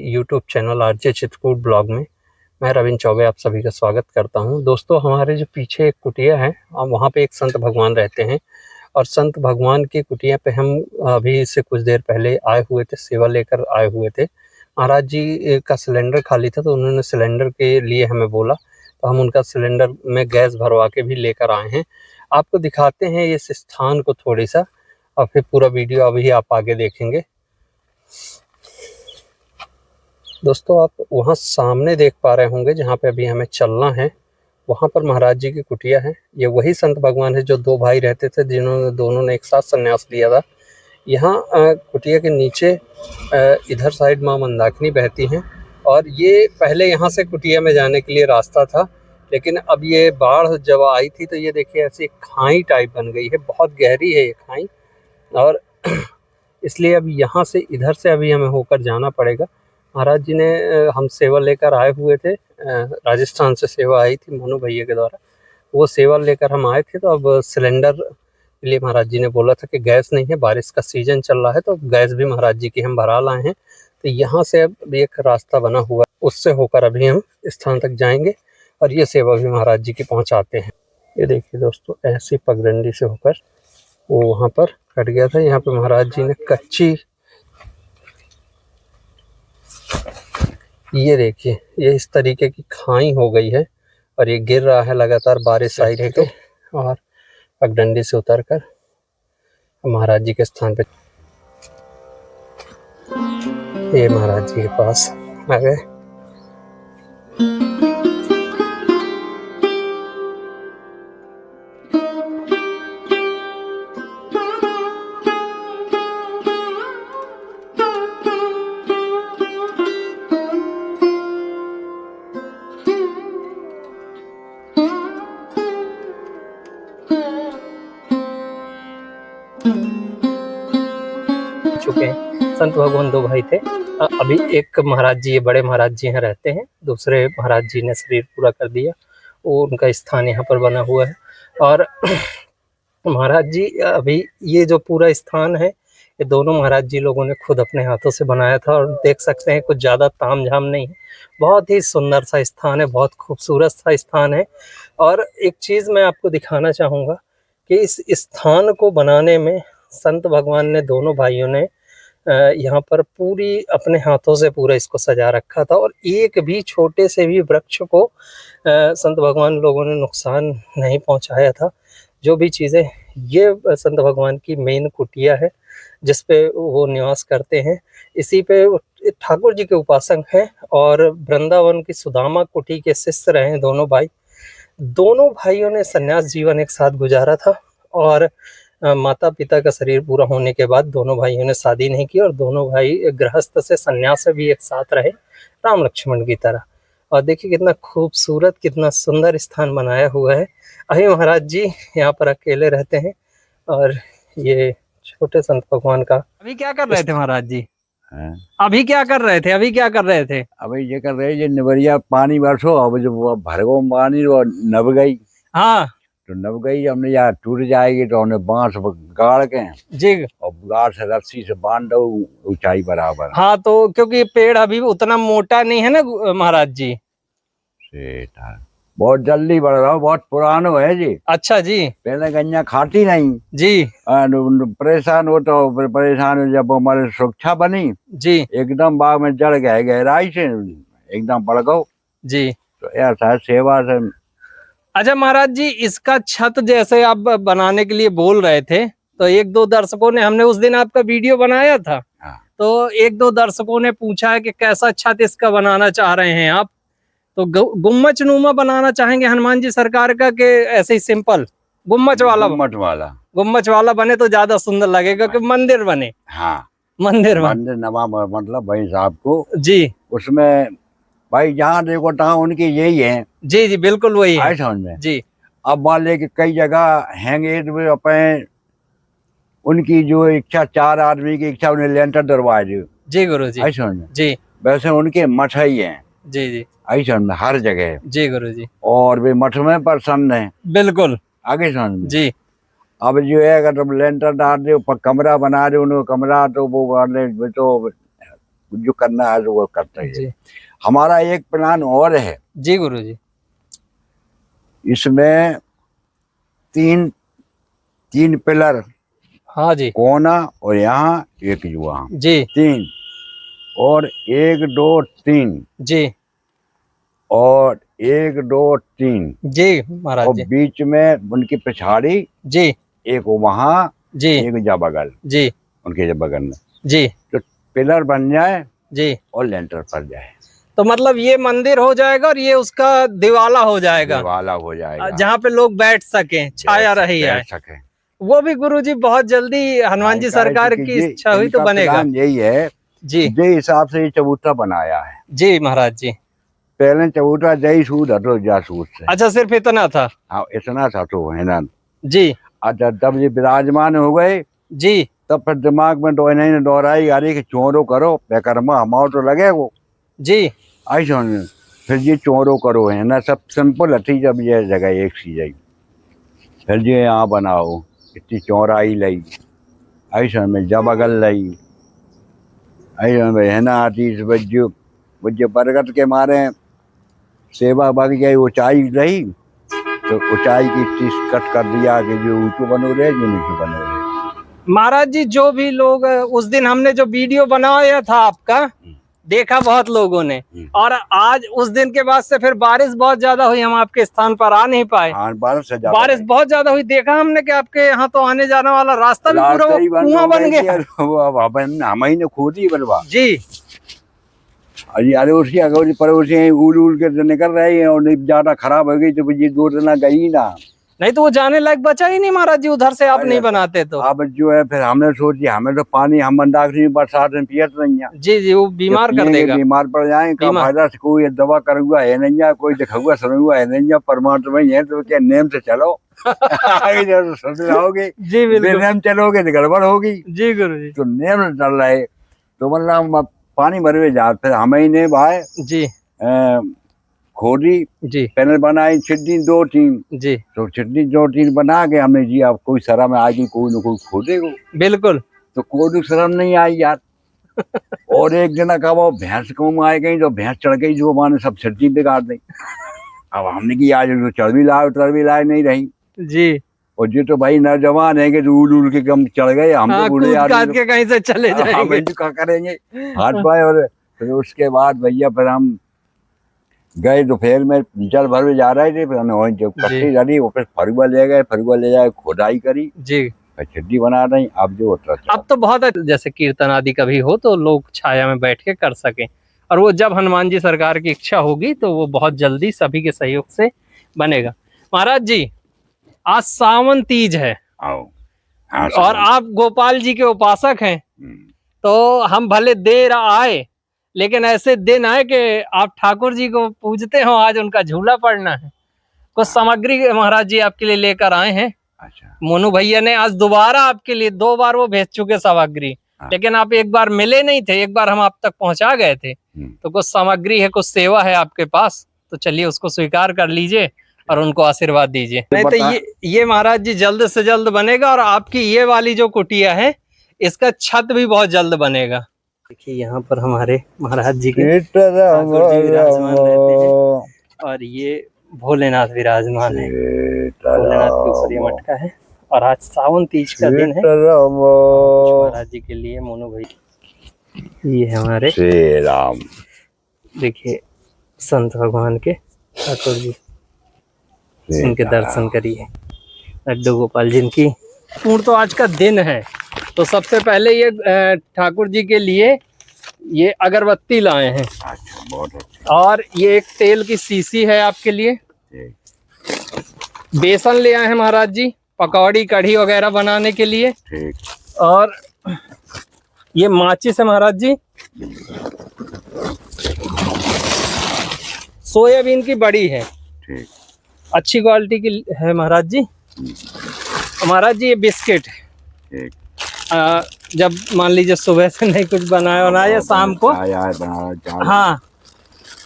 YouTube channel RJ Chitrakoot blog में मैं रविंद्र चौबे आप सभी का स्वागत करता हूं। दोस्तों, हमारे जो पीछे एक कुटिया है, वहां पे एक संत भगवान रहते हैं और संत भगवान की कुटिया पे हम अभी से कुछ देर पहले आए हुए थे, सेवा लेकर आए हुए थे। महाराज जी का सिलेंडर खाली था तो उन्होंने सिलेंडर के लिए हमें बोला, तो हम उनका सिलेंडर में गैस भरवा के भी लेकर आए हैं। आपको दिखाते हैं इस स्थान को थोड़ी सा, और फिर पूरा वीडियो अभी आप आगे देखेंगे। दोस्तों, आप वहाँ सामने देख पा रहे होंगे जहाँ पे अभी हमें चलना है, वहाँ पर महाराज जी की कुटिया है। ये वही संत भगवान है जो दो भाई रहते थे, जिन्होंने दोनों ने एक साथ संन्यास लिया था। यहाँ कुटिया के नीचे इधर साइड माँ मंदाकिनी बहती हैं और ये पहले यहाँ से कुटिया में जाने के लिए रास्ता था, लेकिन अब ये बाढ़ जब आई थी तो ये देखिए ऐसी खाई टाइप बन गई है, बहुत गहरी है ये खाई, और इसलिए अब यहाँ से इधर से अभी हमें होकर जाना पड़ेगा। महाराज जी ने हम सेवा लेकर आए हुए थे, राजस्थान से सेवा आई थी मनु भैया के द्वारा, वो सेवा लेकर हम आए थे। तो अब सिलेंडर के लिए महाराज जी ने बोला था कि गैस नहीं है, बारिश का सीजन चल रहा है, तो गैस भी महाराज जी की हम भरा लाए हैं। तो यहाँ से अब एक रास्ता बना हुआ है, उससे होकर अभी हम स्थान तक जाएंगे और ये सेवा भी महाराज जी की पहुँचाते हैं। ये देखिए दोस्तों, ऐसी पगडंडी से होकर वो वहाँ पर कट गया था। यहाँ पे महाराज जी ने कच्ची, ये देखिए ये इस तरीके की खाई हो गई है और ये गिर रहा है लगातार, बारिश आई थी तो, और पगडंडी से उतरकर महाराज जी के स्थान पे ये महाराज जी के पास आ गए। चुके हैं। संत भगवान दो भाई थे। अभी एक महाराज जी, ये बड़े महाराज जी यहाँ रहते हैं, दूसरे महाराज जी ने शरीर पूरा कर दिया, वो उनका स्थान यहाँ पर बना हुआ है। और महाराज जी अभी ये जो पूरा स्थान है, ये दोनों महाराज जी लोगों ने खुद अपने हाथों से बनाया था, और देख सकते हैं कुछ ज़्यादा तामझाम नहीं है, बहुत ही सुंदर सा स्थान है, बहुत खूबसूरत सा स्थान है। और एक चीज़ मैं आपको दिखाना चाहूँगा कि इस स्थान को बनाने में संत भगवान ने, दोनों भाइयों ने यहाँ पर पूरी अपने हाथों से पूरा इसको सजा रखा था, और एक भी छोटे से भी वृक्ष को संत भगवान लोगों ने नुकसान नहीं पहुँचाया था। जो भी चीज़ें, ये संत भगवान की मेन कुटिया है जिस पे वो निवास करते हैं, इसी पे ठाकुर जी के उपासक हैं, और वृंदावन की सुदामा कुटी के शिष्य रहे हैं दोनों भाई। दोनों भाइयों ने संन्यास जीवन एक साथ गुजारा था, और माता पिता का शरीर पूरा होने के बाद दोनों भाइयों ने शादी नहीं की, और दोनों भाई गृहस्थ से संन्यास से भी एक साथ रहे, राम लक्ष्मण की तरह। और देखिए कितना खूबसूरत, कितना सुंदर स्थान बनाया हुआ है। अभी महाराज जी यहाँ पर अकेले रहते हैं, और ये छोटे संत भगवान का। अभी क्या कर रहे थे महाराज जी? अभी क्या कर रहे थे? अभी क्या कर रहे थे? अभी ये कर रहे ये निबरिया पानी बरसो, अब जब वो भरगो पानी वो नब गई। हाँ, तो नब गई, हमने यार टूट जाएगी तो हमने बांस गाड़ के जी, और गाड़ से रस्सी से बांध दो ऊंचाई बराबर। हाँ, तो क्योंकि पेड़ अभी उतना मोटा नहीं है ना महाराज जी। बहुत जल्दी बढ़ रहा हो, बहुत पुरानो है जी। अच्छा जी। पहले गन्या खाती नहीं जी। परेशान हो, तो परेशान हो, जब हमारे सुरक्षा बनी जी, एकदम बाग में जड़ गए, गहराई से एकदम बढ़ गो जी। तो ऐसा सेवा से। अच्छा महाराज जी, इसका छत जैसे आप बनाने के लिए बोल रहे थे, तो एक दो दर्शकों ने, हमने उस दिन आपका वीडियो बनाया था, तो एक दो दर्शकों ने पूछा है कि कैसा छत इसका बनाना चाह रहे हैं आप, तो गुम्मच नुमा बनाना चाहेंगे हनुमान जी सरकार का, कि ऐसे ही सिंपल गुम्मच वाला? गुम्मच वाला बने तो ज्यादा सुंदर लगेगा, कि मंदिर बने। हाँ, मंदिर नवा मतलब भाई साहब को जी, उसमें भाई जहाँ देखो तहाँ उनकी यही है। जी जी, बिल्कुल वही है समझ में जी। अब मान ले कि कई जगह हैंगे तो अपने उनकी जो इच्छा, चार आदमी की इच्छा, उन्हें लेंटर दरवाए दो। जी गुरु जी, समझ में जी। वैसे उनके मठ ही हैं। जी जी, समझ में हर जगह। जी गुरु जी, और वे मठ में प्रसन्न है। बिल्कुल, आगे समझ में जी। अब जो है, अगर तुम लेंटर डाल दो, कमरा बना दो, उनको कमरा, तो वो वाले तो जो करना है वो करते हैं। जी हमारा एक प्लान और है जी गुरु जी। इसमें तीन तीन पिलर, हाँ जी कोना और यहाँ एक वहाँ, जी तीन, और 1 2 3 जी और 1 2 3 जी महाराज और जी। बीच में उनकी पिछाड़ी जी एक वहाँ, जी एक जा बगल, जी उनके जब बगल में, जी तो पिलर बन जाए जी। और लेंटर पड़ जाए, तो मतलब ये मंदिर हो जाएगा और ये उसका दिवाला हो जाएगा, वाला हो जाएगा, जहाँ पे लोग बैठ सके, छाया रही है। बैठ सके। वो भी गुरुजी बहुत जल्दी हनुमान जी सरकार की इच्छा हुई तो बनेगा। प्लान यही है जी जे हिसाब से ये चबूतरा बनाया है। जी महाराज जी। पहले चबूतरा जय सूद हटो जा सूद से। अच्छा सिर्फ इतना था? हाँ इतना था तो है ना जी। अच्छा जब ये विराजमान हो गए जी तब फिर दिमाग में तो इन्हें दोहराई आ रही कि चोरो करो बेकर्मा हमाओ तो लगे वो जी। ऐसा फिर ये चोरो करो है ना, सब सिंपल थी। जब ये जगह एक सी जाई फिर ये यहाँ बनाओ, इतनी चौड़ाई लई, ऐसा में जबगल लई, ऐसा में है ना आती बज्जो बरगद के मारे सेवा बढ़ गई, ऊंचाई रही तो ऊंचाई की चीज कट कर दिया कि जो ऊंचो बनो रहे जो नीचे बनो रहे। महाराज जी जो भी लोग उस दिन हमने जो वीडियो बनाया था आपका देखा बहुत लोगों ने, और आज उस दिन के बाद से फिर बारिश बहुत ज्यादा हुई, हम आपके स्थान पर आ नहीं पाए। हाँ, बारिश बहुत ज्यादा हुई। देखा हमने कि आपके यहाँ तो आने जाने वाला रास्ता भी पूरा कुआं बन गया। हम ही ने खोदी बर्बाद जी। अरे उसकी अगौरी पड़ोसी उल के निकल रहे हैं और ज्यादा खराब हो गई तो ये 2 दिन गई ना, नहीं तो वो जाने लायक बचा ही नहीं महाराज जी, उधर से आप नहीं बनाते तो। अब जो है फिर हमने सोची हमें तो पानी हम मंदाकिनी बरसात में पियत नहीं है। जी जी वो बीमार कर देगा, बीमार पड़ जाएंगे। फायदा से कोई दवा करूंगा है नहीं है, कोई दिखाऊंगा सुनूंगा है नहीं है, परमात्मा ही है तो क्या नेम से चलो। आगे सोच रहोगे जी बिल्कुल नेम चलोगे तो गड़बड़ होगी। जी गुरु जी। तो नेम चल रहे तो मतलब पानी भर में जा, फिर हमें ने भाई जी खोदी जी पैनल बनाई छिटनी 2 3 जी। तो छिटनी 2 3 बना के हमने जी अब कोई शर्म आएगी कोई न कोई खोदेगा। बिल्कुल। तो कोई शर्म नहीं आई यार। और एक दिन का वो भैंस कौम आ गई तो भैंस चढ़ गई जो माने सब छिटनी बिगाड़ दी। अब हमने की आज तो चढ़ भी लाए नहीं रही जी। और जी तो भाई नौजवान है कि उल के कम चढ़ गए, हम तो बूढ़े आदमी के कहीं से चले जाएंगे तो क्या करेंगे हाथ पाए। और फिर उसके बाद भैया फिर हम गए दोपहर में जल भर में जा रहे थे, फिर हमने जो पट्टी डाली वो फिर फरुआ ले गए, फरुआ ले जाए खुदाई करी जी, छिट्टी बना रही। अब जो होता अब तो बहुत जैसे कीर्तन आदि कभी हो तो लोग छाया में बैठ के कर सके, और वो जब हनुमान जी सरकार की इच्छा होगी तो वो बहुत जल्दी सभी के सहयोग से बनेगा। महाराज जी आज सावन तीज है और आप गोपाल जी के उपासक हैं, तो हम भले देर आए लेकिन ऐसे दिन आए कि आप ठाकुर जी को पूजते हो, आज उनका झूला पड़ना है। कुछ सामग्री महाराज जी आपके लिए लेकर आए हैं। अच्छा। मोनू भैया ने आज दोबारा आपके लिए 2 बार वो भेज चुके सामग्री, लेकिन आप एक बार मिले नहीं थे, एक बार हम आप तक पहुंचा गए थे। तो कुछ सामग्री है, कुछ सेवा है आपके पास, तो चलिए उसको स्वीकार कर लीजिए और उनको आशीर्वाद दीजिए। नहीं तो ये महाराज जी जल्द से जल्द बनेगा, और आपकी ये वाली जो कुटिया है इसका छत भी बहुत जल्द बनेगा। देखिए यहाँ पर हमारे महाराज जी के ठाकुर जी विराजमान रहते हैं और ये भोलेनाथ विराजमान है। भोलेनाथ के ऊपर ये मटका है और आज सावन तीज का दिन है। महाराज जी के लिए मोनू भाई ये है हमारे श्री राम। देखिए संत भगवान के ठाकुर जी, इनके दर्शन करिए। लड्डू गोपाल जिनकी पूर्ण तो आज का दिन है, तो सबसे पहले ये ठाकुर जी के लिए ये अगरबत्ती लाए हैं। अच्छा, बहुत अच्छा। और ये एक तेल की शीशी है आपके लिए। बेसन ले आए हैं महाराज जी पकौड़ी कढ़ी वगैरह बनाने के लिए। ठीक। और ये माचिस है महाराज जी, सोयाबीन की बड़ी है। ठीक। अच्छी क्वालिटी की है महाराज जी। महाराज जी ये बिस्किट है। ठीक। जब मान लीजिए सुबह से नहीं कुछ बनाया या शाम को, हाँ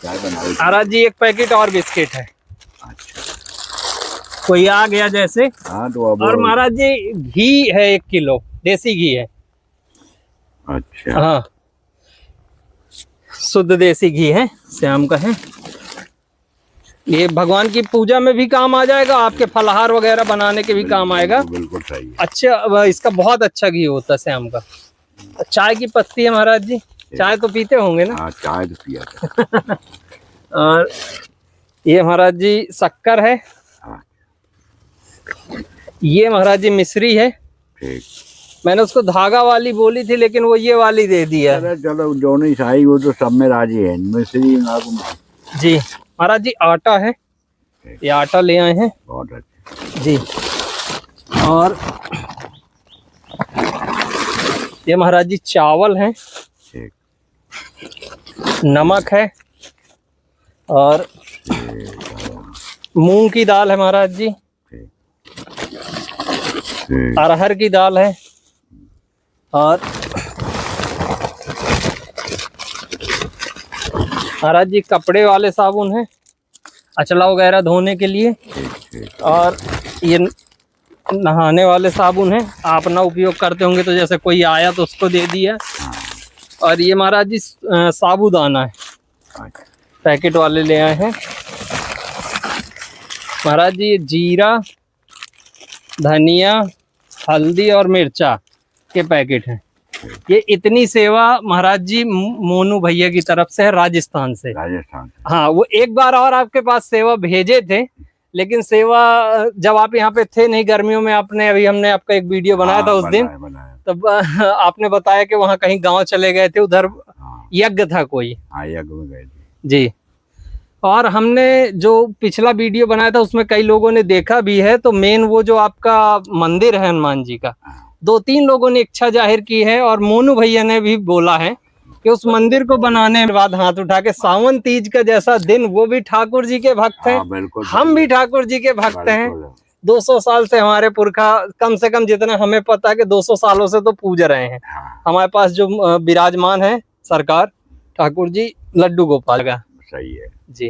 महाराज जी एक पैकेट और बिस्किट है। अच्छा। कोई आ गया जैसे। हाँ तो अब और महाराज जी घी है 1 किलो, देसी घी है। अच्छा। हाँ शुद्ध देसी घी है, श्याम का है। ये भगवान की पूजा में भी काम आ जाएगा, आपके फलहार वगैरह बनाने के भी काम आएगा। बिल्कुल सही है। अच्छा, इसका बहुत अच्छा घी होता है श्याम का। चाय की पत्ती है महाराज जी, चाय तो पीते होंगे ना? हाँ, चाय तो पिया। और ये महाराज जी शक्कर है। हाँ। ये महाराज जी मिश्री है। ठीक। मैंने उसको धागा वाली बोली थी, लेकिन वो ये वाली दे दिया। चलो जो नहीं सही, वो तो सब में राजी है। मिश्री जी महाराज जी आटा है, ये आटा ले आए हैं। बहुत अच्छा जी। और ये महाराज जी चावल है, नमक है, और मूंग की दाल है महाराज जी, अरहर की दाल है, और महाराज जी कपड़े वाले साबुन है, अचला वगैरह धोने के लिए, और ये नहाने वाले साबुन है। आप ना उपयोग करते होंगे तो जैसे कोई आया तो उसको दे दिया। और ये महाराज जी साबूदाना है, पैकेट वाले ले आए हैं। महाराज जी ये जीरा, धनिया, हल्दी और मिर्चा के पैकेट हैं। ये इतनी सेवा महाराज जी मोनू भैया की तरफ से है, राजस्थान से। हाँ, वो एक बार और आपके पास सेवा भेजे थे, लेकिन सेवा जब आप यहाँ पे थे नहीं, गर्मियों में आपने, अभी हमने आपका एक वीडियो बनाया था उस दिन, तब आपने बताया कि वहाँ कहीं गांव चले गए थे, उधर यज्ञ था कोई। यज्ञ में गए थे जी। और हमने जो पिछला वीडियो बनाया था उसमें कई लोगों ने देखा भी है। तो मेन वो जो आपका मंदिर है हनुमान जी का, 2-3 लोगों ने इच्छा जाहिर की है, और मोनू भैया ने भी बोला है कि उस मंदिर को बनाने के बाद हाथ उठा के, सावन तीज का जैसा दिन, वो भी ठाकुर जी के भक्त हैं, हम भी ठाकुर जी के भक्त हैं। 200 साल से हमारे पुरखा, कम से कम जितना हमें पता है कि 200 सालों से तो पूज रहे हैं। हमारे पास जो विराजमान है सरकार ठाकुर जी लड्डू गोपाल का। सही है जी।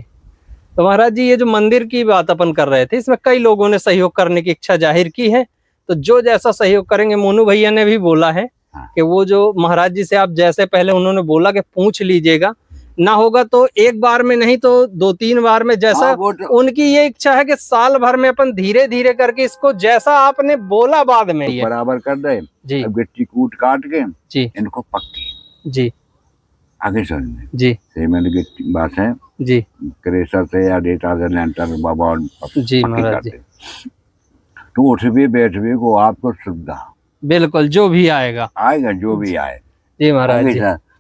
तो महाराज जी ये जो मंदिर की बात अपन कर रहे थे, इसमें कई लोगों ने सहयोग करने की इच्छा जाहिर की है। तो जो जैसा सहयोग करेंगे, मोनू भैया ने भी बोला है कि वो जो महाराज जी से आप जैसे पहले उन्होंने बोला कि पूछ लीजिएगा, ना होगा तो एक बार में नहीं तो 2-3 बार में, जैसा उनकी ये इच्छा है कि साल भर में अपन धीरे धीरे करके इसको, जैसा आपने बोला बाद में तो बराबर कर दे जी। गिट्टी कूट काट के जी इनको पक्की जी आगे चलने जी सीमेंट की बात है जी, क्रेशर से या डेटा से लेंटर बाबा जी महाराज जी। तो उठ भी बैठ भी को आपको सुविधा, बिल्कुल, जो भी आएगा जो भी आए जी महाराज जी।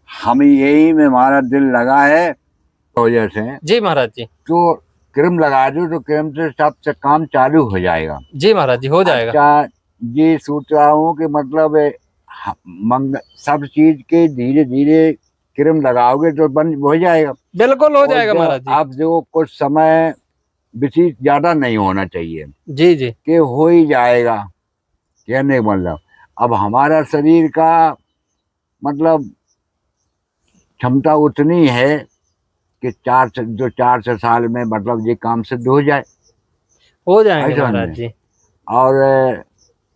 हम यही में हमारा दिल लगा है तो जैसे जी महाराज जी। तो क्रीम लगा दो तो क्रीम से सबसे काम चालू हो जाएगा। जी महाराज जी, हो जाएगा। अच्छा, ये सोच रहा हूँ कि मतलब सब चीज के धीरे धीरे क्रीम लगाओगे तो बन हो जाएगा। बिल्कुल हो जाएगा महाराज जी। अब जो कुछ समय व्यतीत ज्यादा नहीं होना चाहिए जी जी, कि हो ही जाएगा, कहने मतलब अब हमारा शरीर का मतलब क्षमता उतनी है कि 4 साल में मतलब ये काम सिद्ध हो जाए, हो जाएगा महाराज जी। और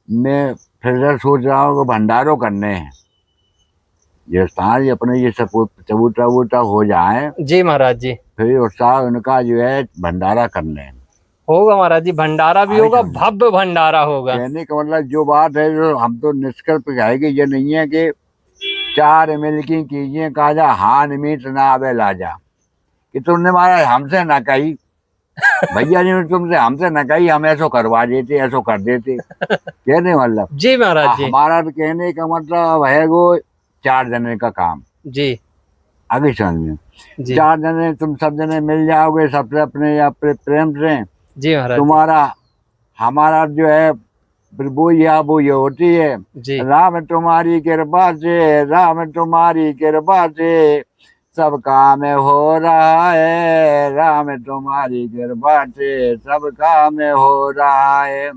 मैं फिर सोच रहा हूँ कि भंडारों करने हैं, ये सारे अपने ये चबूतरा हो जाए। जी महाराज जी। फिर उत्साह उनका जो है भंडारा करने होगा महाराज जी, भंडारा भी होगा, भव्य भंडारा होगा। कहने का मतलब जो बात है, जो हम तो निष्कर्ष आएगी, ये नहीं है कि 4 मिल की कीजिए काजा हान मीट ना आवे लाजा, कि तुमने महाराज हमसे ना कही भैया जी ने तुमसे हमसे न कही, हम ऐसो करवा देते, ऐसो कर देते कहने मतलब। जी महाराज जी। हमारा तो कहने का मतलब है वो 4 जने का काम जी आगे समझ 4 जने तुम सब जने मिल जाओगे सबसे अपने या प्रेम से। जी महाराज। तुम्हारा हमारा जो है वो ये होती है जी। राम तुम्हारी कृपा से, राम तुम्हारी कृपा से सब काम हो रहा है, राम तुम्हारी कृपा से सब काम हो रहा है,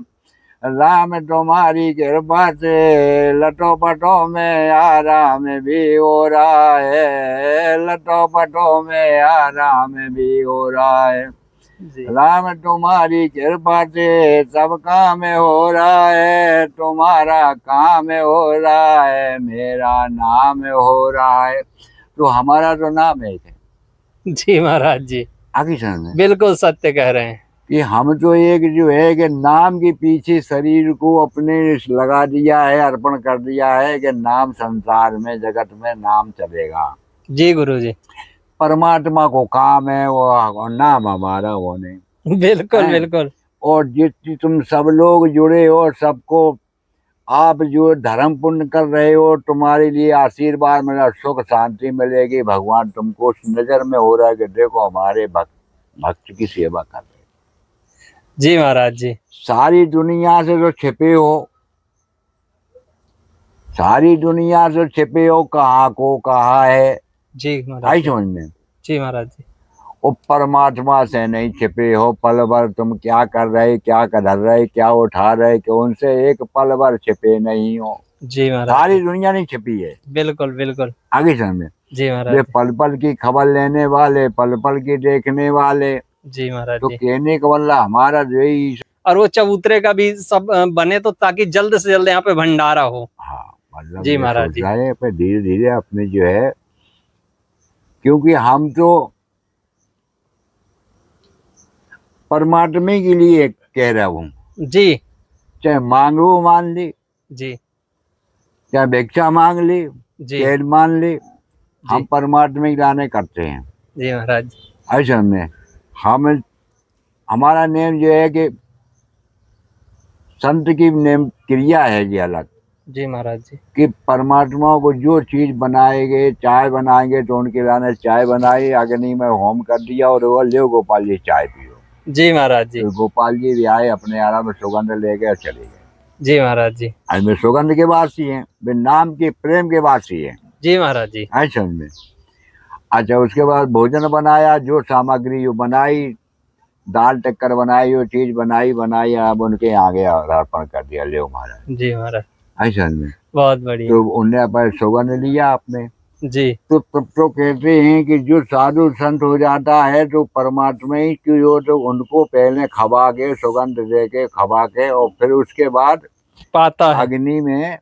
राम तुम्हारी कृपा से लटो पटो में आराम भी हो रहा है, लटो पटो में आराम भी हो रहा है, राम तुम्हारी कृपा से सब काम हो रहा है, तुम्हारा काम हो रहा है, मेरा नाम हो रहा है। तो हमारा तो नाम एक है। जी महाराज जी, आगे समझ बिल्कुल सत्य कह रहे हैं कि हम तो एक जो है कि नाम के पीछे शरीर को अपने लगा दिया है, अर्पण कर दिया है कि नाम संसार में जगत में नाम चलेगा। जी गुरु जी, परमात्मा को काम है वो, नाम हमारा वो नहीं। बिल्कुल बिल्कुल। और जितनी तुम सब लोग जुड़े हो, सबको आप जो धर्म पुण्य कर रहे हो, तुम्हारे लिए आशीर्वाद मिला, सुख शांति मिलेगी। भगवान तुमको उस नजर में हो रहा है कि देखो हमारे भक्त की सेवा कर रहे। जी महाराज जी, सारी दुनिया से जो छिपे हो, सारी दुनिया से छिपे हो, कहाँ को कहाँ है। जी महाराज, आई समझ में। जी महाराज जी, वो परमात्मा से नहीं छिपे हो। पल भर तुम क्या कर रहे, क्या कर रहे, क्या उठा रहे, कि उनसे एक पल भर छिपे नहीं हो। जी महाराज, सारी दुनिया नहीं छिपी है। बिल्कुल बिल्कुल। आगे समझ। जी महाराज, वे पल पल की खबर लेने वाले, पल पल की देखने वाले। जी महाराज तो जी, कहने का मतलब हमारा जो ही। और वो चबूतरे का भी सब बने तो ताकि जल्द से जल्द यहाँ पे भंडारा हो। हाँ मतलब जी महाराज जी, धीरे धीरे अपने जो है, क्योंकि हम तो परमात्मा के लिए कह रहा हूँ। जी, चाहे मांगो मान ली, जी, चाहे भिक्षा मांग ली, जी, चाहे मान ली, हम परमात्मा की लाने करते हैं। जी महाराज, ऐसा में हम हमारा नेम जो है कि संत की नेम क्रिया है जी अलग। जी महाराज जी, कि परमात्मा को जो चीज बनाएंगे, चाय बनाएंगे तो उनके लाने चाय बनाई, अग्नि में होम कर दिया और वो ले गोपाल जी चाय पियो। जी महाराज जी, तो गोपाल जी भी आए, अपने आराम में सुगंध ले गए और चले गए। जी महाराज जी, आज में सुगंध के वासी हैं, वे नाम के प्रेम के वासी हैं। जी महाराज जी, ऐसा में। अच्छा उसके बाद भोजन बनाया, जो सामग्री जो बनाई, दाल टक्कर बनाई, वो चीज बनाई, अब उनके आगे अर्पण कर दिया, ले महाराज। जी महाराज, ऐसा में बहुत बढ़िया। तो उनने अपने सुगंध लिया आपने। जी, तो तब तो कहते हैं कि जो साधु संत हो जाता है तो परमात्मा ही की हो, तो उनको पहले खबा के, सुगंध दे के खबा के, और फिर उसके बाद पाता है। अग्नि में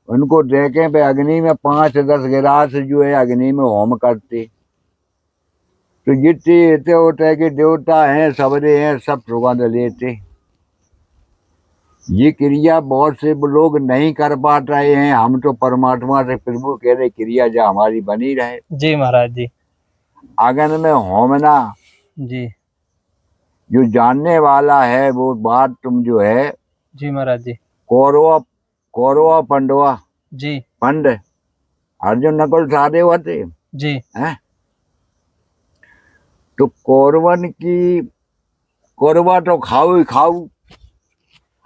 उनको देखे पे, अग्नि में 5-10 गिलास जो है अग्नि में होम करते। तो जितने इतने होते हैं कि देवता हैं, सबरे हैं, सब सुगंध लेते। ये क्रिया बहुत से लोग नहीं कर पा रहे हैं। हम तो परमात्मा से प्रभु कह रहे क्रिया जो हमारी बनी रहे। जी महाराज जी, आंगन में होमना, जी, जो जानने वाला है वो बात तुम जो है। जी महाराज जी, कौरवा पंडवा, जी, पंड अर्जुन नकुल सारे होते जी, हैं। तो कौरवा तो खाऊ खाऊ,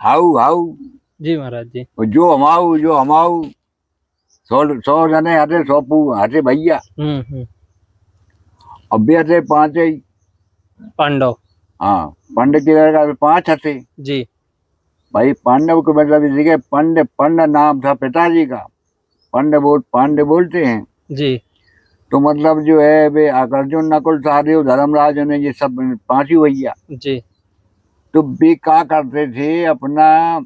हाउ हाउ। जी महाराज जी, जो हमाऊ 100 जने हटे, 100 हटे भैया। अब भी हटे 5 ही पांडव। हाँ, पंड की जगह 5 हटे जी, भाई। पांडव को मतलब इसी पंड नाम था पिताजी का। पांडे बोलते हैं। जी, तो मतलब जो है वे अर्जुन नकुल सहदेव धर्मराज ने ये सब 5 ही भैया। जी, तो वे क्या करते थे, अपना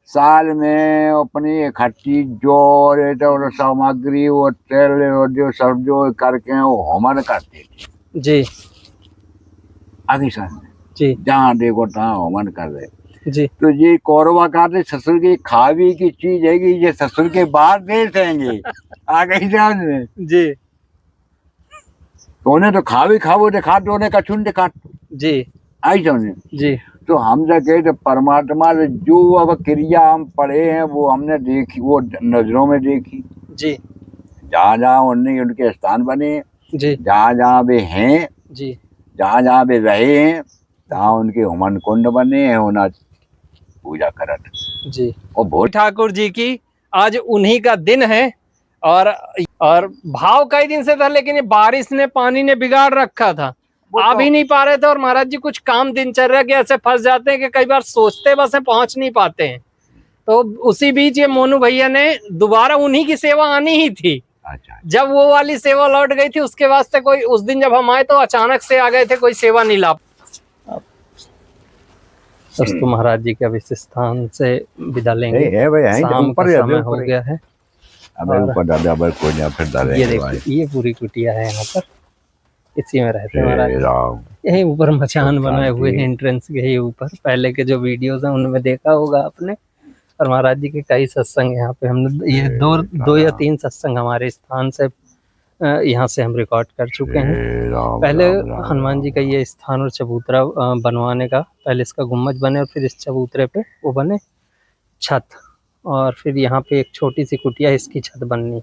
साल में अपनी इकट्ठी जो और सामग्री वो तेल और जो सब जो करके वो होमन करते थे। जी, आगे साल में जी, जहाँ देखो तहाँ होमन कर रहे। जी, तो ये कौरवा कहते ससुर की खावी की चीज है कि ये ससुर के बाद दे देंगे। आ गई समझ में। जी, तो उन्हें तो खावी खावो दिखा दो, उन्हें कछुन दिखा दो। जी, आई समझे। जी, तो हम कहे तो परमात्मा से जो अब क्रिया हम पढ़े हैं वो हमने देखी, वो नजरों में देखी। जी, जहाँ जहाँ उनने उनके स्थान बने, जी, जहाँ जहाँ वे हैं, जी, जहाँ जहाँ वे रहे हैं, तहाँ उनके होमन कुंड बने हैं, उन्हें पूजा करत। जी। और बहुत ठाकुर जी की आज उन्हीं का दिन है। और भाव कई दिन से था, लेकिन ये बारिश ने, पानी ने बिगाड़ रखा था, आ भी नहीं पा रहे थे। और महाराज जी कुछ काम दिनचर्या के ऐसे फंस जाते हैं कि कई बार सोचते बस पहुंच नहीं पाते हैं। तो उसी बीच ये मोनू भैया ने दोबारा उन्हीं की सेवा आनी ही थी। अच्छा। जब वो वाली सेवा लौट गई थी, उसके वास्ते कोई उस दिन जब हम आए तो अचानक से आ गए थे, कोई सेवा नहीं ला। तो महाराज जी के अब इस स्थान से विदा लेंगे, शाम का समय हो गया है। अब ऊपर दादा पर कोई ना फिर दादा ये देखिए ये पूरी कुटिया है यहाँ पर, इसी में रहते हैं महाराज। यही ऊपर मचान बनाए हुए हैं एंट्रेंस के ही ऊपर, पहले के जो वीडियोस हैं उनमें देखा होगा आपने। और महाराज जी के कई सत्संग यहाँ पे हमने, ये दो या तीन सत्संग हमारे स्थान से यहाँ से हम रिकॉर्ड कर चुके हैं। पहले हनुमान जी का ये स्थान और चबूतरा बनवाने का, पहले इसका गुम्बज बने और फिर इस चबूतरे पे वो बने छत, और फिर यहाँ पे एक छोटी सी कुटिया, इसकी छत बननी।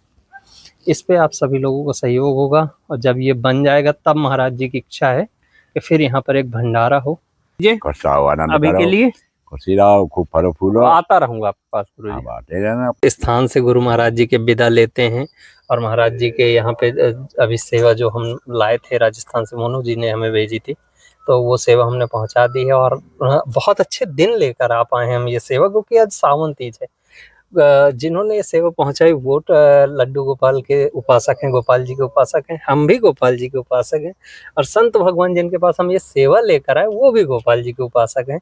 इस पे आप सभी लोगों का सहयोग होगा, और जब ये बन जाएगा तब महाराज जी की इच्छा है कि फिर यहाँ पर एक भंडारा हो। ये अभी के लिए खूब फलो फूलो, आता रहूंगा आपके पास गुरु जी। स्थान से गुरु महाराज जी के विदा लेते हैं, और महाराज जी के यहाँ पे अभी सेवा जो हम लाए थे राजस्थान से, मोनू जी ने हमें भेजी थी, तो वो सेवा हमने पहुंचा दी है। और बहुत अच्छे दिन लेकर आ पाए हैं हम ये सेवा, क्योंकि आज सावन तीज है। जिन्होंने ये सेवा पहुंचाई वो लड्डू गोपाल के उपासक हैं, गोपाल जी के उपासक हैं, हम भी गोपाल जी के उपासक हैं, और संत भगवान जिनके पास हम ये सेवा लेकर आए वो भी गोपाल जी के उपासक हैं।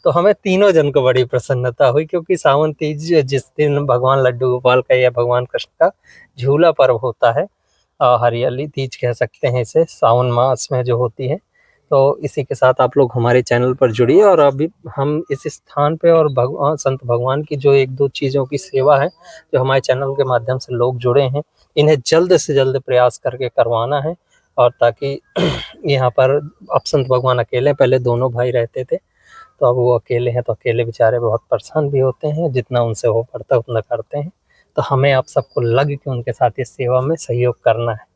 तो हमें तीनों जन को बड़ी प्रसन्नता हुई, क्योंकि सावन तीज जिस दिन भगवान लड्डू गोपाल का या भगवान कृष्ण का झूला पर्व होता है, हरियाली तीज कह सकते हैं इसे, सावन मास में जो होती है। तो इसी के साथ आप लोग हमारे चैनल पर जुड़िए, और अभी हम इस स्थान पे और संत भगवान की जो एक दो चीज़ों की सेवा है जो हमारे चैनल के माध्यम से लोग जुड़े हैं, इन्हें जल्द से जल्द प्रयास करके करवाना है। और ताकि यहाँ पर अब संत भगवान अकेले, पहले दोनों भाई रहते थे, तो अब वो अकेले हैं, तो अकेले बेचारे बहुत परेशान भी होते हैं, जितना उनसे हो पड़ता है उतना करते हैं। तो हमें आप सबको लग के उनके साथ इस सेवा में सहयोग करना है।